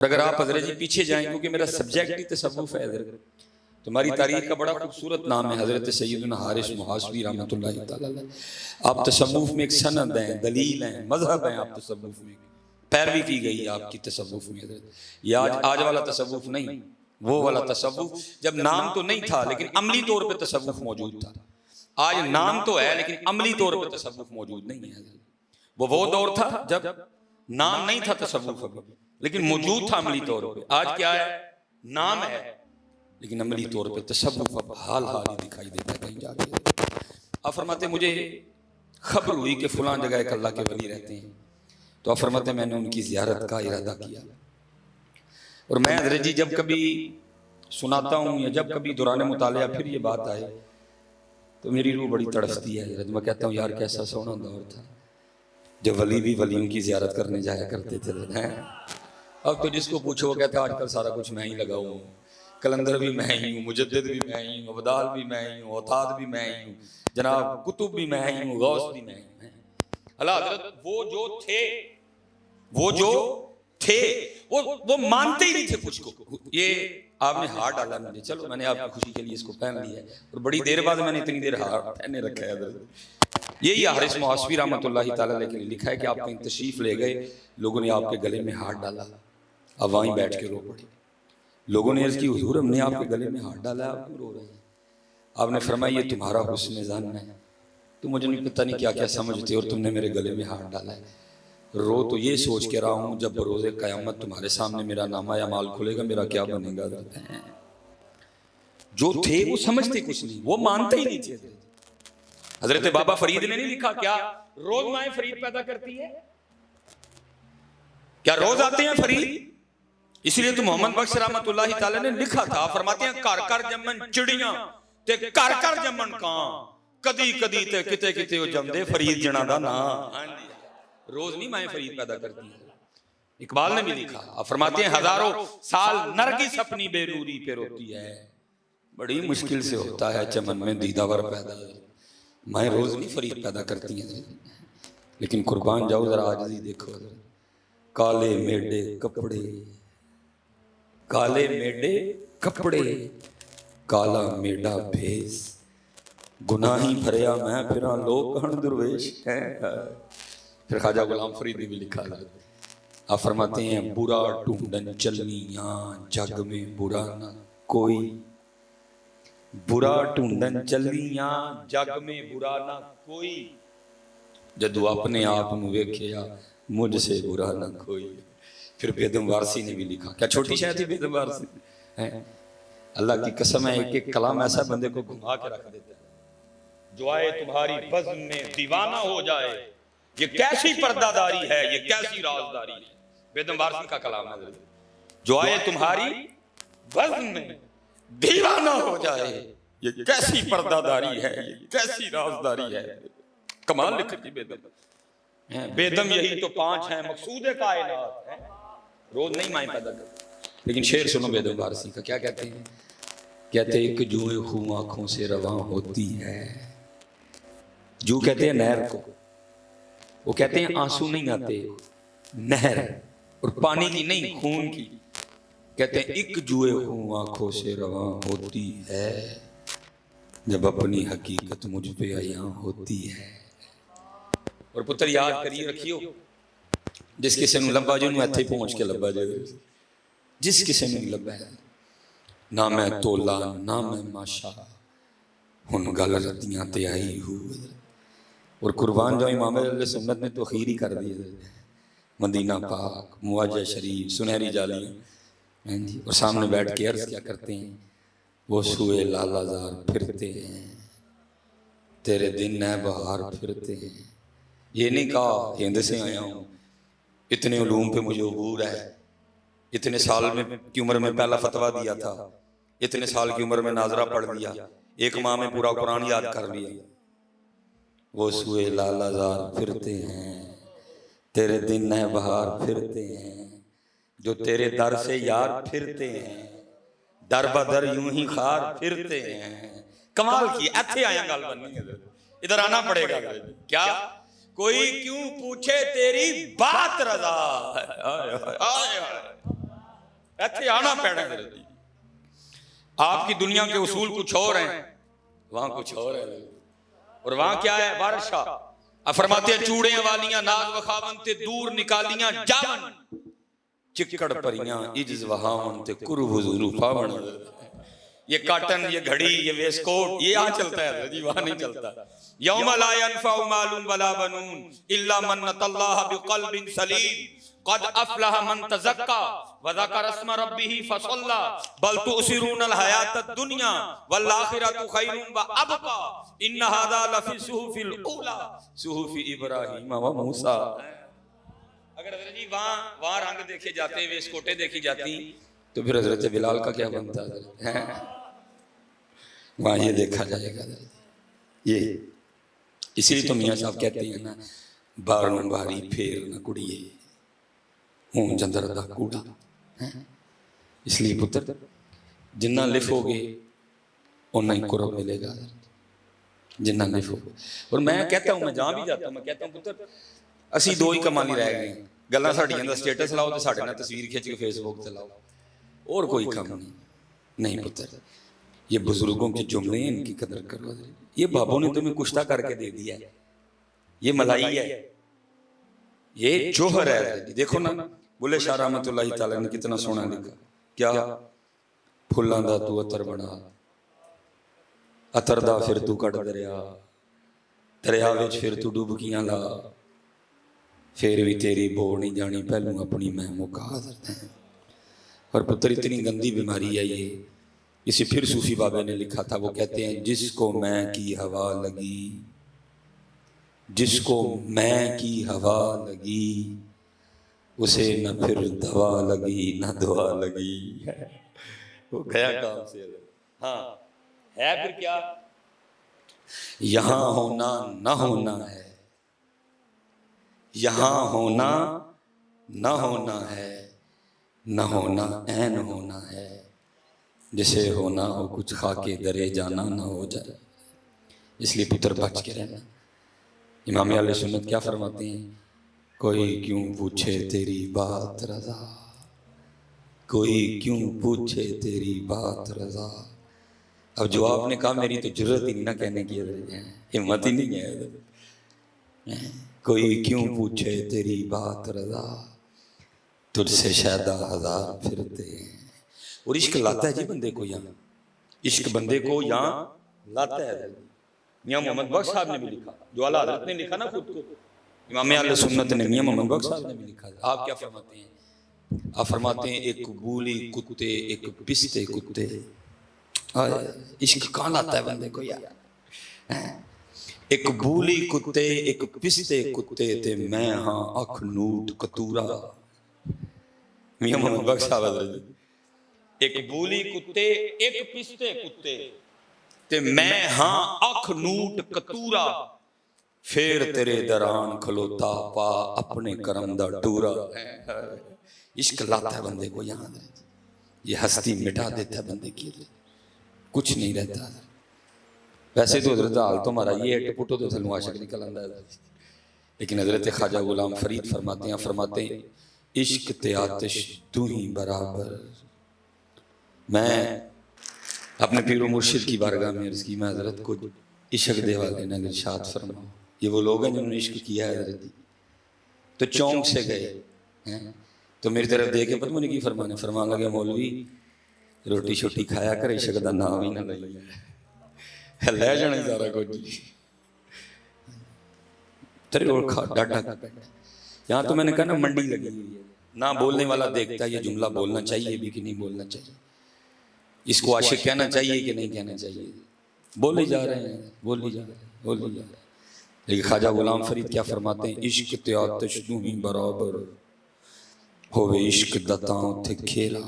अगर आप हजरत जी पीछे जाएं, क्योंकि मेरा सब्जेक्ट ही तसव्वुफ है हजरत, तुम्हारी तारीख का बड़ा खूबसूरत नाम है हजरत सैयदना हारिस मुहासबी रहमतुल्लाहि तआला अलैह। आप तसव्वुफ में एक सनद हैं, दलील हैं, मजहब हैं। आप तसव्वुफ में पैरवी की गई आपकी तसव्वुफ में हजरत। ये आज वाला तसव्वुफ नहीं, वो वाला तसव्वुफ जब नाम तो नहीं था लेकिन अमली तौर पे तसव्वुफ मौजूद था। आज नाम तो है लेकिन अमली तौर पे तसव्वुफ मौजूद नहीं है। वो दौर था जब नाम नहीं था तसव्वुफ अभी, लेकिन मौजूद था अमली तौर पे। आज क्या है, नाम है लेकिन अमली तौर पे तसव्वुफ अब हाल ही दिखाई देता है कहीं जाके। आप फरमाते मुझे खबर हुई कि फलां जगह एक अल्लाह के वली रहते हैं, तो आप फरमाते मैंने उनकी ज़ियारत का इरादा किया। और मैं हज़रत जी जब कभी सुनाता हूँ या जब कभी दौरान मुतालिया फिर ये बात आए तो मेरी रूह बड़ी तड़फती है हज़रत। मैं कहता हूँ यार कैसा सोना दौर था जब वली भी वलियों की ज़ियारत करने जाया करते थे। अब तो जिसको पूछो वो कहता है आजकल सारा कुछ मैं ही लगा हूँ, कलंदर भी मैं ही हूँ, मुजद्दिद भी मैं ही हूँ, अबदाल भी मैं ही हूँ, औताद भी मैं ही हूँ, जनाब कुतुब भी मैं ही हूँ, गौस भी मैं ही हूँ। अल्लाह हज़रत वो जो थे वो मानते ही नहीं थे कुछ को। ये आपने हार डाला मुझे, चलो मैंने आपकी खुशी के लिए इसको पहन लिया है और बड़ी देर बाद मैंने इतनी देर हार पहने रखा है हज़रत। यही हारिस मुहासबी रहमतुल्लाहि तआला अलैह के लिए लिखा है कि आप कहीं तशरीफ ले गए, लोगों ने आपके गले में हाथ डाला, अब वहीं बैठ के रो पड़े। लोगों ने अर्ज़ की हुजूर हमने आपके गले में हाथ डाला, आप क्यों रो रहे हैं? आपने फरमाया ये तुम्हारा हुस्न ज़न है, तुम मुझे नहीं पता नहीं क्या क्या समझते और तुमने मेरे गले में हाथ डाला है। रो तो ये सोच के रहा हूँ जब रोज़े क़यामत तुम्हारे सामने मेरा नामा या माल खुलेगा मेरा क्या बनेगा। जो थे वो समझते कुछ नहीं, वो मानते ही नहीं थे। हजरत बाबा फरीद ने नहीं लिखा क्या रोज माए फरीद पैदा करती है, क्या रोज आते हैं फरीद? इसलिए तो मोहम्मद बख्श रहमतुल्लाहि तआला ने लिखा था, फरमाते हैं कर कर जमन चिड़ियां ते कर कर जमन कां, कदी कदी ते किते किते ओ जमदे फरीद जना दा नाम। रोज नहीं माए फरीद पैदा करती है। इकबाल ने भी लिखा, आप फरमाते हैं हजारों साल नरगिस अपनी बेरूरी पे रोती है, बड़ी मुश्किल से होता है चमन में दीदावर पैदा। मैं रोज नहीं फरीद पैदा करती हैं, लेकिन कुर्बान जाओ जरा आजिज़ी देखो। काले मेढे कपड़े, काले मेढे कपड़े, काला मेढा भेस, गुनाही भरिया मैं फिरा लोग कहण दुर्वेश है। फिर ख्वाजा गुलाम फरीद ने भी लिखा है, आप फरमाते हैं बुरा ढूंढन चलनियां जग में बुरा ना कोई, बुरा ढूंढन चलियां जग में बुरा ना कोई, जदू अपने आप में वेख्या मुझसे बुरा ना कोई। फिर बेदम वारसी ने भी लिखा, क्या छोटी शायद थी बेदम वारसी है। अल्लाह की कसम है एक एक कलाम ऐसा बंदे को घुमा के रख देता है। जो आए तुम्हारी बज़्म में दीवाना हो जाए, ये कैसी पर्दादारी है, ये कैसी राजदारी है। बेदम वारसी का कलाम है, जो आए तुम्हारी बज़्म में दीवाना हो जाए, ये कैसी पर्दादारी है, ये कैसी राजदारी है। कमाल लिखी बेदम। बेदम यही तो पांच हैं मकसूद कायनात है, रोज नहीं माए पैदा कर। लेकिन शेर सुनो बेदम वारसी का, क्या कहते हैं? कहते हैं कि जुए खून आंखों से रवां होती है, जू कहते हैं नहर को, वो कहते हैं आंसू नहीं आते नहर, और पानी की नहीं खून की। कहते हैं एक जुए खून आंखों से रवां होती है, जब अपनी हकीकत मुझ पे अयां होती है। और पुत्र याद करिए रखियो, जिस किसी नूं लब्भा जी नूं इत्थे पहुंच के लब्भा जाए, जिस किसी नूं लब्भा है ना मैं तोला ना मैं माशा, हुन गल रतियां ते आई हूं। और कुर्बान जाओ इमाम अहले सुन्नत ने तो खीर ही कर दी, मदीना पाक मुआजा शरीफ सुनहरी जालियां जी, और सामने बैठ के अर्ज क्या करते हैं, वो सुए लालाजार फिरते हैं, तेरे दिन है बहार फिरते हैं। ये नहीं कहा हिंद से आया हूँ, इतने उलूम पे मुझे अबूर है, इतने साल में की उम्र में पहला फतवा दिया था, इतने साल की उम्र में नाजरा पढ़ लिया, एक माह में पूरा कुरान याद कर लिया। वो सुए लालाजार फिरते हैं, तेरे दिन है बहार फिरते हैं, जो तेरे दर से यार फिरते हैं, दर बदर यूं ही खार फिरते हैं। कमाल की इत्थे आया गल बननी है, इधर आना पड़ेगा। क्या कोई क्यों पूछे तेरी बात रजा, ऐसे आना पैना है। आपकी दुनिया के उसूल कुछ और हैं, वहां कुछ और है। और वहां क्या है? बारशा फरमाते चूड़े वालियां नाग वखावन ते दूर निकालियां जावन, चिक्कड़ परियां इज्ज वहावन ते कुर हुजूर पावन। ये काटन, ये घड़ी, ये वेस्टकोट, ये यहाँ चलता है जी, वहां नहीं चलता। यौम ला यनफउ मालुन वला बनून इल्ला मन अतल्लाह बिक़ल्बिन सलीम क़द अफ़लह मन तज़क्का व ज़करा अस्म रब्बिही फ़सल्ला बल तुसिरून हयातद दुनिया वल आखिरतु खैरुन व अबका इन्न हाज़ा लफ़ी सुहुफ़िल ऊला सुहुफ़ि इब्राहीम व मूसा। अगर हज़रत जी वहाँ रंग देखे जाते, वेस्टकोटें देखी जाती, तो फिर हज़रत बिलाल का क्या बनता है? वहाँ ये देखा जाएगा। ये इसीलिए तो मियाँ साहब कहते हैं ना, बारों बारी फेर न कुड़िए हूँ जंदर दा कूड़ा। इसलिए पुत्र जिन्ना लिखोगे उन्ना ही कुर्ब मिलेगा, जिन्ना लिखोगे। और मैं कहता हूँ, मैं जहाँ भी जाता हूँ मैं कहता हूँ पुत्र असी दो ही कमाल ही रह गए हैं, गल्लां साड़ियां दा स्टेटस लाओ तो साडे नाल तस्वीर खिंच के फेसबुक ते लाओ, और कोई काम नहीं पुत्र। ये बुजुर्गों के जुमले हैं, इनकी कदर करो। ये बाबू ने तुम्हें कुश्ता करके दे दिया है, ये मलाई है, ये जोहर है। देखो ना बुल्ले शाह रहमतुल्लाह तआला ने कितना सोना लिखा, क्या फुल्लां दा तू अतर बना, अतर दा फिर तू कट दरिया, दरिया विच फिर तू डुबकियां ला, फिर भी तेरी बो नहीं जानी पहलू अपनी मैं मुका देते हैं। और पुत्र इतनी गंदी बीमारी है ये, इसे फिर सूफी बाबे ने लिखा था, वो कहते हैं जिसको मैं की हवा लगी, जिसको मैं की हवा लगी उसे न फिर दवा लगी न दुआ लगी। वो गया काम से। हाँ है फिर क्या? यहां होना न होना है, यहां होना न होना है, न होना ऐन होना है, जिसे होना हो कुछ खाके दरे जाना ना हो जाए। इसलिए पुत्र बच के रहना। इमाम अहले सुन्नत क्या फरमाते हैं? कोई क्यों पूछे तेरी बात रज़ा, कोई क्यों पूछे तेरी बात रज़ा। अब जो आपने कहा मेरी तो जरूरत ही नहीं ना कहने की, हिम्मत ही नहीं है। कोई क्यों पूछे तेरी बात रज़ा, तुझसे शायदा हजार फिरते हैं। और इश्क लाता है जी बंदे को, यहाँ इश्क बंदे को यहाँ लाता है। मियां मोहम्मद बख्श साहब ने भी लिखा, जो आला हज़रत ने लिखा ना खुद को, इमाम अहले सुन्नत ने मियां मोहम्मद बख्श साहब ने भी लिखा। आप क्या फरमाते हैं? आप फरमाते हैं एक बूली कुत्ते एक पिस्ते कुत्ते। इश्क कहाँ लाता है बंदे को यार? एक बूली कुत्ते एक पिस्ते कुत्ते ते मैं हाँ अख नूट कतूरा। मियां मोहम्मद बख्श साहब, एक बूली कुत्ते एक पिस्ते कुत्ते ते मैं हाँ अख नूट कतूरा, फिर तेरे दरान खलोता पा अपने करम दा टूरा। इश्क लाता है बंदे को यहाँ, ये हस्ती मिटा देता है बंदे की, कुछ नहीं रहता। वैसे तो हजरत हाल तो हमारा ये है, पुटो तो थलू आशिक निकल आंदा है, लेकिन हजरत ख्वाजा गुलाम फरीद फरमाते हैं इश्क ते आतिश तू ही बराबर। मैं अपने पीरो मुर्शिद की बारगाह में अर्ज़ की, मैं हजरत को इश्क दे वाले ने इरशाद फरमाओ। ये वो लोग हैं जिन्होंने इश्क किया है हजरत, तो चौंक से गए हैं, तो मेरी तरफ देखे पता मुझे की फरमाने, फरमान लगे मौलवी रोटी छोटी खाया कर, इश्क का नाम ही ना ले जाने सारा कुछ तेरे और खा डाटा। यहाँ तो मैंने कहा ना मंडी लगी हुई है, ना बोलने वाला देखता है ये जुमला बोलना चाहिए भी कि नहीं बोलना चाहिए, इसको आशिक कहना चाहिए कि नहीं कहना चाहिए। बोले जा रहे हैं, बोले जा रहे हैं। लेकिन ख्वाजा गुलाम फरीद क्या फरमाते हैं? इश्क ते आतिश तू ही बराबर होवे, इश्क दतां ते खेरा,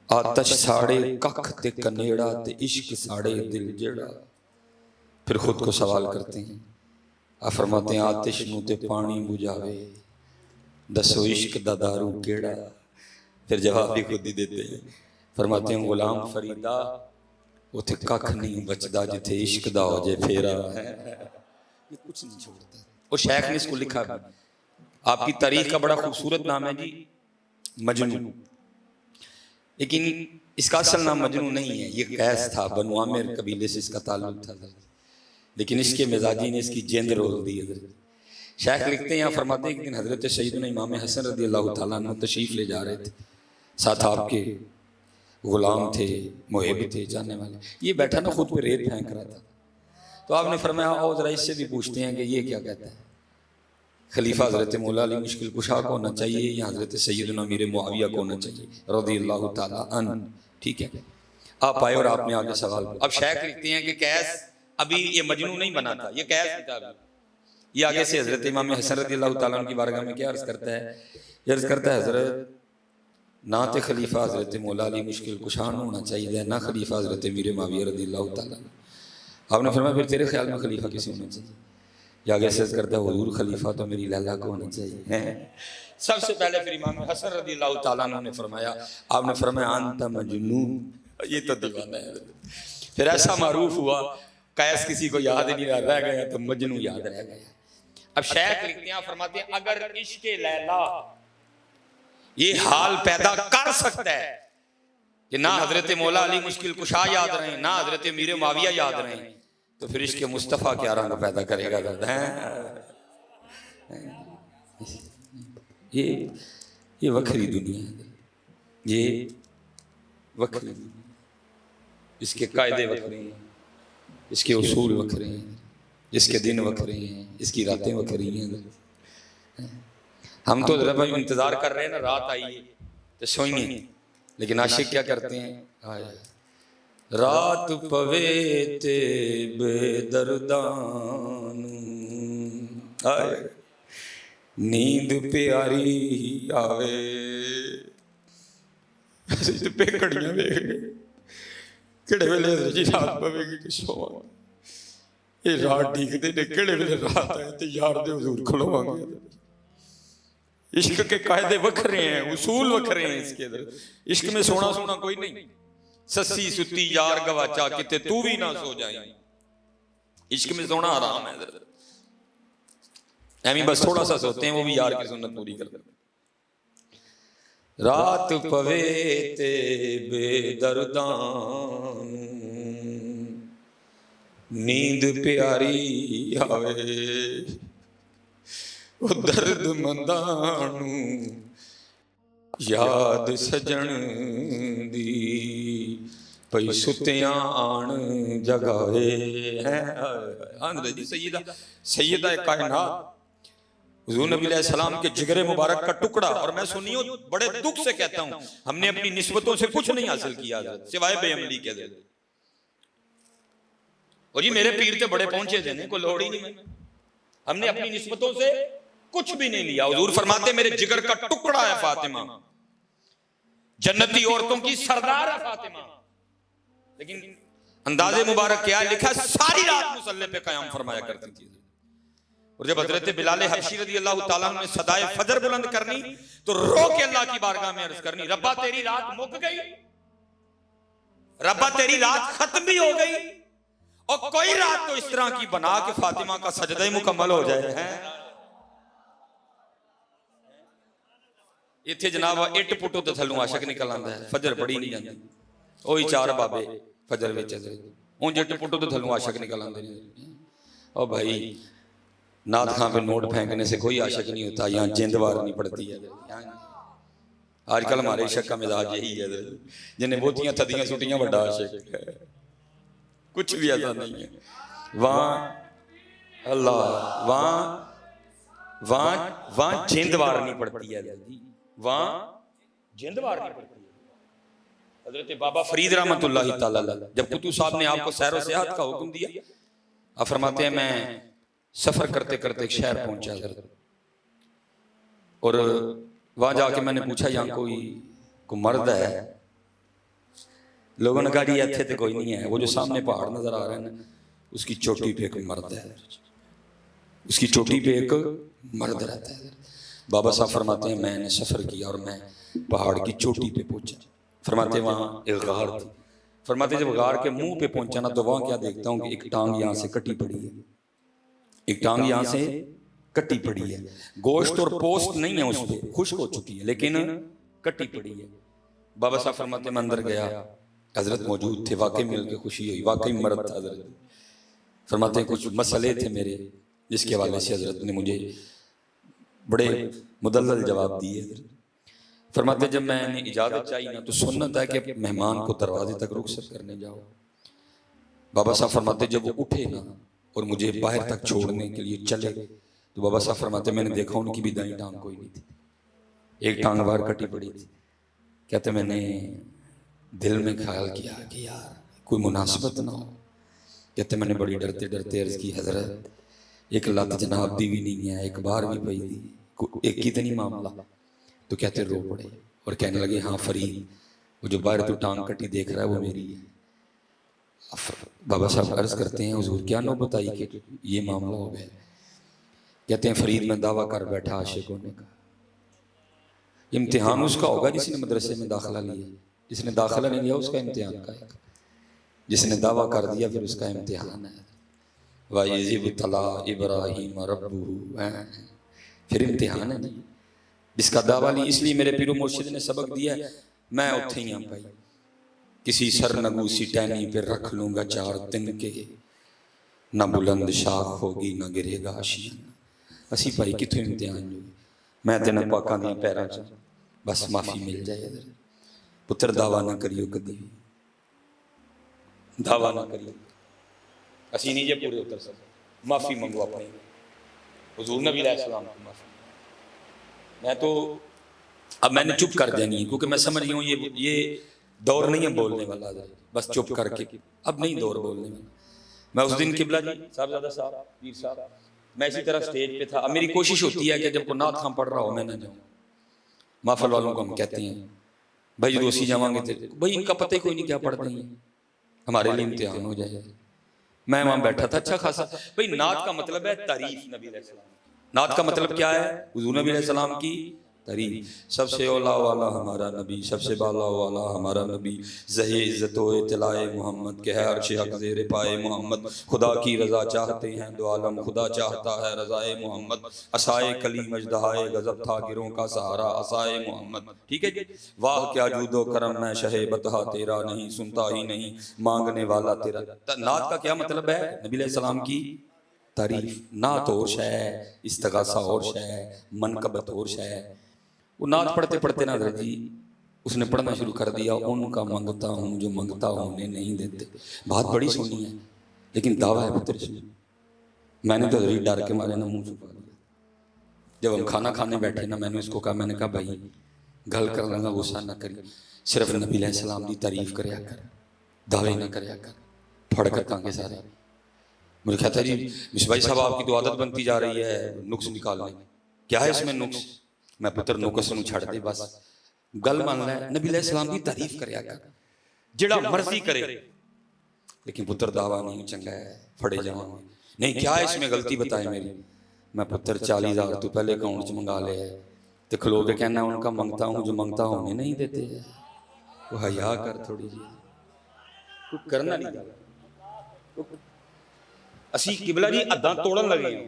आतिश साड़े कख ते कनेड़ा ते इश्क साड़े दिल जेड़ा। फिर खुद को सवाल करते हैं, आप फरमाते हैं आतिश नू ते पानी बुझावे, दसो इश्क दा दारू केड़ा। फिर जवाब भी खुद ही देते हैं, फरमाते हैं गुलाम फरीदा उथे कख नहीं बचदा जिथे इश्क दा हो जाए फेरा। ये कुछ नहीं छोड़ता। और शेख ने इसको लिखा, आपकी तारीख का बड़ा खूबसूरत नाम है जी मजनू। लेकिन इसका असल नाम मजनू नहीं है, ये कैस था, बनु आमिर कबीले से इसका ताल्लुक था, लेकिन इसके मिजाजी ने इसकी जेंद रोल दी। शेख लिखते हैं, यहाँ फरमाते हैं, एक दिन हजरत सैयदना इमाम हसन रज़ी अल्लाह तआला अन्हु तशरीफ ले जा रहे थे, साथ आपके गुलाम थे, मुहिब थे, जानने वाले। ये बैठा ना खुद पे रेत फेंक रहा था, तो आपने फरमाया आओ जरा इससे भी पूछते हैं कि ये क्या कहता है, खलीफा हजरत मौला अली मुश्किल कुशा को होना चाहिए या हजरत सैयदना अमीर मुआविया को होना चाहिए रज़ियल्लाहु तआला अन्हु। ठीक है, आप आए और आपने आगे सवाल। अब शेख लिखते हैं कि कैस अभी ये मजनू नहीं बना था, ये कैस किताब, ये आगे से हजरत इमाम हसन रज़ियल्लाहु तआला अन्हु की बारगाह में क्या अर्ज करता है, ये अर्ज करता है हजरत ना तो खलीफा हजरत मौला अली मुश्किल कुशान होना चाहिए ना खलीफा हजरत अमीर मुआविया रज़ियल्लाहु तआला। आपने फरमाया फिर तेरे ख्याल में खलीफा किसे होना चाहिए, या आगे से करता है हुजूर खलीफा तो मेरी लैला को होना चाहिए। सबसे पहले फिर इमाम हसन रज़ियल्लाहु तआला अन्हु ने फरमाया, आपने फरमाया अंत मजनून, ये तो दीवाना है। फिर ऐसा मारूफ हुआ कैस किसी को याद नहीं रह गया तो मजनू याद रह गया। अब शेख लिखते हैं, फरमाते हैं अगर इश्क लैला ये हाल पैदा कर सकता है कि ना हजरत मौला अली मुश्किल कुशा याद रहे ना हजरत अमीर मुआविया याद रहे, तो फिर इश्क मुस्तफ़ा क्या रंग पैदा करेगा। ये वखरी दुनिया है, ये वखरी, इसके कायदे वखरे हैं, इसके उसूल वखरे हैं, इसके दिन वखरे हैं, इसकी रातें वखरी हैं। हम तो जरा भाई इंतजार कर रहे हैं ना रात आई तो सोइए, लेकिन आशिक क्या करते हैं, रात पवे ते बेदर्दान नींद प्यारी आवे पे घड़ियां वेख किहड़े वेले जी रात पवेगी तो सोवां, ये रात डीकदे ने किहड़े वेले रात आए ते यार दे हुजूर खलोवांगे। इश्क के कायदे वखरे हैं, उसूल वखरे हैं इसके अंदर। इश्क में सोना सोना कोई नहीं, सस्सी सुती यार गवाचा किते तू भी ना सो जाए, इश्क में सोना हराम है। ऐमी बस थोड़ा सा सोते हैं, वो भी यार की सुन्नत पूरी कर देते। रात पवे ते बेदर्दान नींद प्यारी आवे वो दर्द मंदानू याद सजन दी पई सुतियां आन जगावे हैं। सैयदा कायनात हुजूर नबी अलैहिस्सलाम के जिगरे मुबारक का टुकड़ा। और मैं सुनियो बड़े दुख से कहता हूं, हमने अपनी निस्बतों से कुछ नहीं हासिल किया सिवाय बेअमली के। और जी मेरे पीर तो बड़े पहुंचे थे, कोई लोड़ ही नहीं, हमने अपनी निस्बतों से कुछ भी नहीं लिया। हुजूर फरमाते मेरे जिगर का टुकड़ा है फातिमा, जन्नती औरतों की सरदार है फातिमा। लेकिन अंदाजे मुबारक क्या लिखा, सारी रात मुसल्ले पे कयाम फरमाया करती थी। और जब हजरत बिलाल हबशी रज़ियल्लाहु ताला अन्हु ने सदाए फजर बुलंद करनी तो रो के अल्लाह की बारगाह में अर्ज करनी, रब्बा तेरी रात मुक गई, रब्बा तेरी रात खत्म भी हो गई, और कोई रात तो इस तरह की बना के फातिमा का सजदा ही मुकम्मल हो जाए। हैं इत्थे जनाब इट पुटो तो थल्लों आशक निकल आंदा है, फजर पढ़ी नहीं जाती, ओही चार बाबे फजर विच उंज इट पुटो तो थल्लों आशक निकल आंदे ने। ओ भाई नाथ खां पे नोट फेंकने से कोई आशक नहीं होता, यहाँ जिंदवार नहीं पड़ती है। आजकल हमारे इश्क का मिजाज यही है, जिन्हें बोतियां थदियां सुटियां बड़ा आशिक है, कुछ भी ऐसा नहीं है। वहां अल्लाह वहां जिंदवार नहीं पड़ती है, वहां जिंदवार नहीं पड़ती है। हजरत बाबा फरीद रहमतुल्लाह तआला जब कुतुब साहब ने आपको सैर सेहत का हुक्म दिया, आप फरमाते हैं मैं सफर करते करते एक शहर पहुंचा और वहां जाके मैंने पूछा यहाँ कोई मर्द है, लोगों ने कहा जी इत्थे तो कोई नहीं है। वो जो सामने पहाड़ नजर आ रहा है ना, उसकी चोटी पे एक मर्द है, उसकी चोटी पे एक मर्द रहता है। बाबा साहब फरमाते हैं मैंने सफर किया और मैं पहाड़ की चोटी पे पहुंचा। फरमाते वहां एक गार थी, फरमाते जब गार के मुंह पे पहुंचा ना तो वहां क्या देखता हूँ कि एक टांग यहाँ से कटी पड़ी है, एक टांग यहाँ से कटी पड़ी है, गोश्त और पोस्ट नहीं है उस पर, खुश्क हो चुकी है लेकिन कटी पड़ी है। बाबा साहब फरमाते मैं अंदर गया, हजरत मौजूद थे, वाकई मिल के खुशी हुई, वाकई मर्द था हजरत। फरमाते कुछ मसले थे मेरे जिसके हवाले से हजरत ने मुझे बड़े मुदल्लल जवाब दिए। फरमाते जब मैंने इजाजत चाहिए ना तो सुन्नत है कि मेहमान को दरवाजे तक रुखसत करने जाओ। बाबा साहब फरमाते जब वो उठे ना और मुझे बाहर तक छोड़ने के लिए चले तो बाबा साहब फरमाते मैंने देखा उनकी भी दाईं टांग कोई नहीं थी, एक टांग बाहर कटी पड़ी थी। कहते मैंने दिल में ख्याल किया कि यार कोई मुनासिबत ना हो। कहते मैंने बड़ी डरते डरते अर्ज की हजरत एक लत जनाब दी भी नहीं है, एक बार भी पई थी, एक कितनी मामला। तो कहते रो पड़े और कहने लगे हाँ फरीद वो जो बाहर तो टांग कटी देख रहा है वो मेरी है। बाबा साहब अर्ज करते हैं हुजूर क्या नौबत आई कि ये मामला हो गया। कहते हैं फरीद मैं दावा कर बैठा आशिक होने का। इम्तिहान उसका होगा जिसने मदरसे में दाखिला लिया, जिसने दाखिला नहीं लिया उसका इम्तिहान का है, जिसने दावा कर दिया फिर उसका इम्तिहान है। वाइज़िब्तला इब्राहीम रब्बुहु, फिर इम्तिहान है। जिसका दावा नहीं, इसलिए मेरे पीरो मुर्शिद ने सबक दिया है मैं उत्थे ही पाई किसी सरनगूसी टहनी पे रख लूंगा चार तिनके, ना बुलंद शाख होगी ना गिरेगा आशियाना। असी भाई कितों इम्तिहान जो मैं तेना पाकां दी पैरां च बस माफी मिल जाए। पुत्र दावा ना करियो कदी भी, दावा ना करियो। असी नहीं जे पूरे उतर सकते, माफी मंगो अपनी हुजूर नबी अलैहिस्सलाम की माफी। मैं तो अब मैंने चुप कर देनी है क्योंकि मैं समझ गया हूँ ये दौर नहीं है बोलने वाला, बस चुप करके अब नहीं दौर बोलने वाला। मैं उस दिन किबला जी साहबजादा साहब पीर साहब मैं इसी तरह स्टेज पे था। अब मेरी कोशिश होती है कि जब को नात खां पढ़ रहा हो मैं ना जाऊँ। माफल वालों को हम कहते हैं भाई जो दोषी जावांगे थे भाई इनका पता ही कोई नहीं क्या पढ़ते हैं, हमारे लिए इम्तिहान हो जाए। मैं वहां बैठा था अच्छा खासा। भाई नात का मतलब है तारीफ नबी अलैहिस्सलाम, नात का मतलब क्या है हुजूर नबी अलैहिस्सलाम की तारीफ। सबसे औला वाला हमारा नबी, सबसे बाला वाला हमारा नबी, ज़हे इज़्ज़त व इत्तलाए मोहम्मद के है अर्श हक ज़ेरे पाए मोहम्मद। खुदा की रज़ा चाहते हैं दो आलम, खुदा चाहता है रज़ाए मोहम्मद। असाए कलीम अजदहाए गज़ब था गिरों का सहारा असाए मोहम्मद। ठीक है जी। वाह क्या जूदो करम मैं शहे बतहा तेरा, नहीं सुनता ही नहीं मांगने वाला तेरा। नात का क्या मतलब है नबी अलैहिस्सलाम की तारीफ। नात और शय इस्तगासा और शय मनकबत और शय। वो नात पढ़ते पढ़ते ना जी उसने पढ़ना शुरू कर दिया उनका मंगता हूँ जो मंगता होने नहीं देते। बात बड़ी सुनी है लेकिन दावा है पुत्र से। मैंने तो डर के मारे ना मुंह छुपा दिया। जब हम खाना खाने बैठे ना मैंने उसको कहा, मैंने कहा भाई गल कर लगा गुस्सा ना करी, सिर्फ नबी अलैहिस्सलाम की तारीफ करया कर, दावे ना करया कर, फड़ कर तांगे सारे। मुझे कहता जी मिसबाई साहब आपकी तो आदत बनती जा रही है नुक्स निकालने, क्या है इसमें नुक्स? मैं पुत्र नुक्स नूं छड़ दे बस गल मान लै नबी अलैहिस्सलाम की तारीफ करया कर जेड़ा मर्जी करे, लेकिन पुत्र दावा नहीं चंगा है फड़े जावांगे। नहीं क्या है इसमें गलती बताए मेरी? मैं पुत्र 40,000 तो पहले अकाउंट च मंगा ले तो खलो के कहना उनका मंगता हूँ जो मंगता होने नहीं देते है। वो हया कर थोड़ी जी कुछ करना नहीं। असी किबला जी अद्दां तोड़न लगे हैं,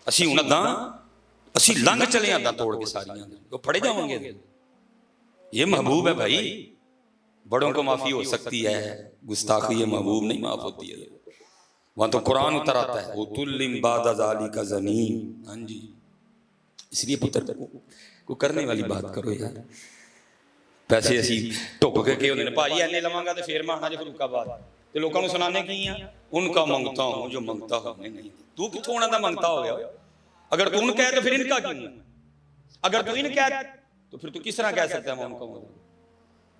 असी हुण अद्दां असी लंघ चले अद्दां तोड़ के सारियां वो फड़े जाएंगे। ये महबूब है भाई, बड़ों को माफी हो सकती है, गुस्ताखी ये महबूब नहीं माफ होती है। वहां तो कुरान उतर आता है उतुल्लिम बाद ज़ालिका ज़नीम। हाँ जी, इसलिए पुत्र को करने वाली बात करो यार। पैसे असी ढुक के होंदे ने भाजी एने लवांगा ते फिर मैं आना जे फरूकाबाद ते लोकां नूं सुनाने की आ उनका मंगता हूं जो मंगता होने नहीं। तू कित्थों उन्हां दा मंगता हो गया? अगर तू उनका है तो फिर इनका क्यों है? अगर तू इनका है तो फिर तू किस तरह कह सकता है मैं उनका मंगता?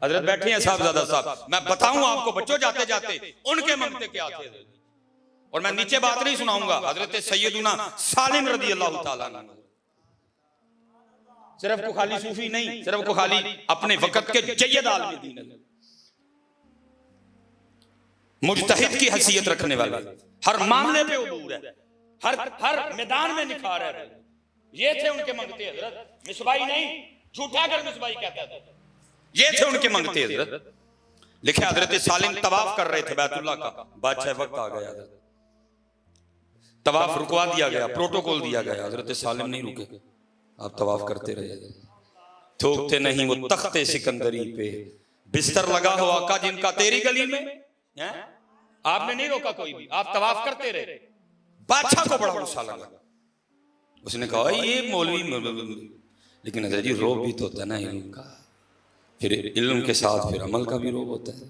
हजरत बैठे हैं साहबजादा साहब, मैं बताऊं आपको बच्चों जाते जाते उनके मंगते क्या थे। और मैं नीचे बात नहीं सुनाऊंगा, हजरत सैयदुना सालिम रदी अल्लाह तआला अन्हु सिर्फ को खाली सूफी नहीं, सिर्फ को खाली अपने वक्त के जय्यद आलिम दीन मुजतहिद की हैसियत रखने वाले, हर मामले पे उबूर है, हर मैदान में निखार है। ये थे उनके मंगते हजरत, मिसबाई नहीं, झूठा अगर मिसबाई कहता था। ये थे उनके मंगते हजरत। लिखे हजरत सालिम तवाफ कर रहे थे बैतुल्लाह का, बादशाह वक्त आ गया, तवाफ रुकवा दिया गया, प्रोटोकॉल दिया गया। हजरत सालिम नहीं रुके, आप तवाफ करते रहे। थूकते नहीं वो तख्ते सिकंदरी पे, बिस्तर लगा हो आका जिनका तेरी गली में है? आपने नहीं रोका कोई भी, आप तवाफ करते रहे। बादशाह को बड़ा गुस्सा लगा, उसने कहा ये मौलवी, लेकिन हजरत जी रोब भी तो होता है ना इल्म का, फिर इल्म के साथ फिर अमल का भी रोब होता है।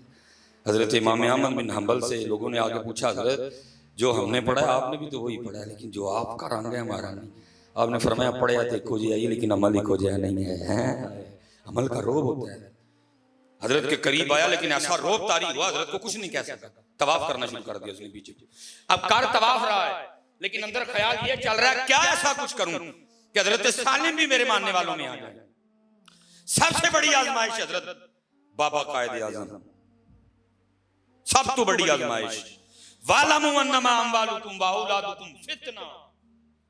हजरत इमाम अहमद बिन हंबल से लोगों ने आगे पूछा, हजरत जो हमने पढ़ा है आपने भी तो वही पढ़ा है, लेकिन जो आपका रंग है हमारा नहीं। आपने फरमाया पढ़ा देखो जी आई, लेकिन अमल ही खोजा नहीं है। अमल का रोब होता है। हजरत के करीब आया, लेकिन ऐसा रोब तारी हुआ हजरत को कुछ नहीं कह सका। तवाफ करना शुरू कर दिया उसने पीछे। अब कर तवाफ रहा है, लेकिन अंदर ख्याल ये चल रहा है क्या ऐसा कुछ करूं कि हजरत सालिम भी मेरे मानने वालों में आ जाए। सबसे बड़ी आजमाइश हजरत बाबा कायदे आज़म, सब तो बड़ी आजमाइश। वालमु अन्नमा अम्वालुकुम व औलादुकुम फितना,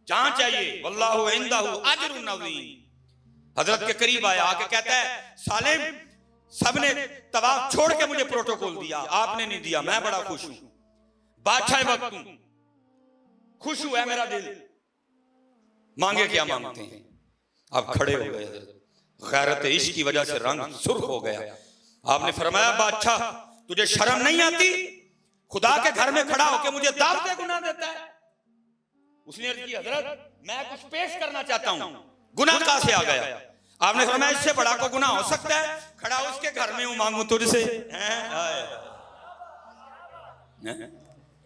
जहां चाहिए वल्लाहु इंदहु अजरुन अज़ीम। हजरत के करीब आया, आके कहता है सालिम सबने तवाफ छोड़ के मुझे प्रोटोकॉल दिया, आपने नहीं दिया, मैं बड़ा खुश हूं। बादशाह वक्त हूं, खुश हुआ है मेरा दिल, मांगे क्या मांगते हैं। अब खड़े हो गए, गैरत इश्क की वजह से रंग सुर्ख हो गया। आपने फरमाया बादशाह तुझे शर्म नहीं आती, खुदा के घर में खड़ा होकर मुझे दावत गुनाह देता है। उसने अर्ज की हजरत मैं कुछ पेश करना चाहता हूं, गुनाह कहां से आ गया। आपने फरमाया इससे बड़ा को गुनाह हो सकता है, खड़ा उसके घर में हूं मांगू तुझसे,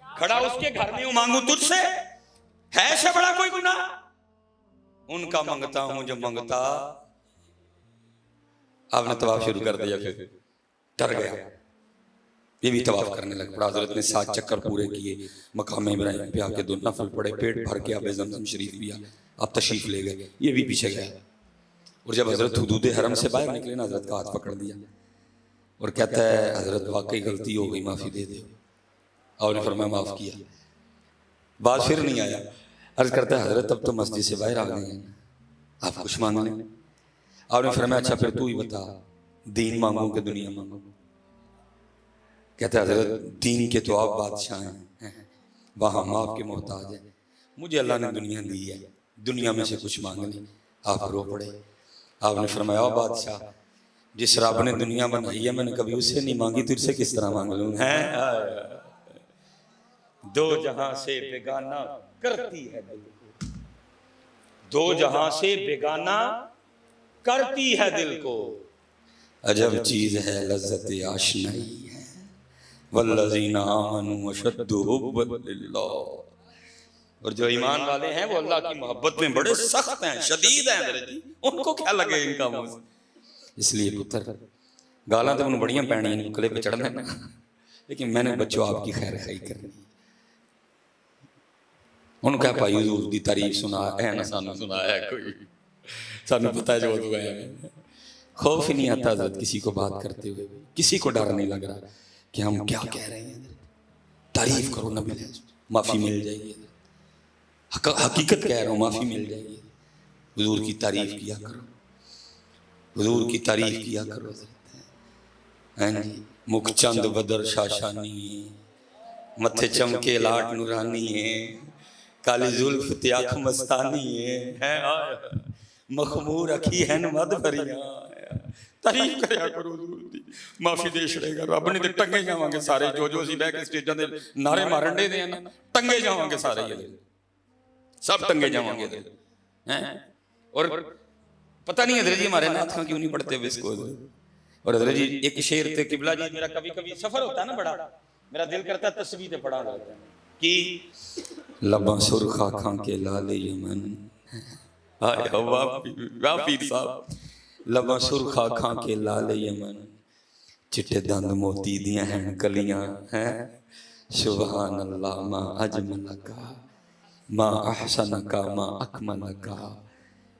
खड़ा उसके घर में हूं मांगू तुझसे, है इससे बड़ा कोई गुनाह। उनका मांगता हूं जो मांगता। आपने तवाफ शुरू कर दिया, फिर डर गया, ये भी तवाफ करने लग पड़ा। हजरत ने 7 चक्कर पूरे किए, मकाम इब्राहिम पे आके 2 नफल पड़े, पेट भर के आबे ज़मज़म शरीफ पिया, आप तशरीफ ले गए, ये भी पीछे गया। और जब हजरत हुदूद हरम से बाहर निकले ना, हजरत का हाथ पकड़ दिया और कहता है हजरत वाकई गलती हो गई, माफी दे दो। और फरमाया माफ किया। बात फिर नहीं आया, अर्ज करता है हजरत अब तो मस्जिद से बाहर आ गए हैं, आप कुछ मांग लें। आपने फरमाया अच्छा फिर तू ही बता, दीन मांगू कि दुनिया मांगू। कहता है हजरत दीन के तो आप बादशाह हैं, वहां हम आपके मोहताज हैं, मुझे अल्लाह ने दुनिया दी है, दुनिया में से कुछ मांग ली। आप रो पड़े। आपने फरमाया बादशाह जिस रब ने दुनिया बनाई है मैंने कभी उससे नहीं मांगी, तुझसे किस तरह मांग लूं। है दो जहां से बेगाना करती है दिल, दो जहां से बेगाना करती है दिल को, अजब चीज है लज्जत आशनाई है, वल्लज़ीना आमनू अशद्दु हुब्बन लिल्लाह। और जो ईमान वाले हैं वो अल्लाह की मोहब्बत में बड़े सख्त हैं, शदीद हैं, उनको क्या लगे इनका मुंह। इसलिए पुत्र गाला तो उन्हें बड़ियां पैनी इन गले पे चढ़ना है, लेकिन मैंने बच्चों आपकी खैर खाई करनी। उन्होंने कहा भाई हुजूर दी तारीफ सुना है ना, सानू सुनाया है कोई, सानू पता है जो दुआ है। खौफ ही नहीं आता हजरत किसी को बात करते हुए, किसी को डर नहीं लग रहा कि हम क्या कह रहे हैं। तारीफ करो नबी, माफी मिल जाएगी। हकीकत कह रहा हूँ, माफी मिल जाएगी। हुजूर की तारीफ किया करो, हुजूर की तारीफ किया करो। हैं जी मुख चंद बदर शाशानी, मथे चमके लाट नूरानी है, काली जुल्फ ते आँख मस्तानी है मखमूर अखी है मद भरिया। तारीफ करया करो हुजूर दी, माफी दे छड़ेगा रब ने। ते टंगे जावांगे सारे, जो जो असीं बह के स्टेजां दे नारे मारन दे ने ना, टंगे जावांगे सारे, सब टंगे जावांगे हैं। और पता नहीं हजरत जी हमारे नाथ खां क्यों नहीं पढ़ते हुए इसको। और हजरत जी एक शेर थे किबला जी, मेरा कभी कभी सफर होता है ना बड़ा, मेरा दिल करता है तस्बीह ते पढ़ा जाता है कि लबा सुरखा खां के लाले यमन, हाय वाह पीर साहब, लबा सुरखा खां के लाले यमन, चिट्टे दंद मोती दियां हैं कलियां हैं, सुभान अल्लाह मा अजमलका मा अहसनका मा अकमलका,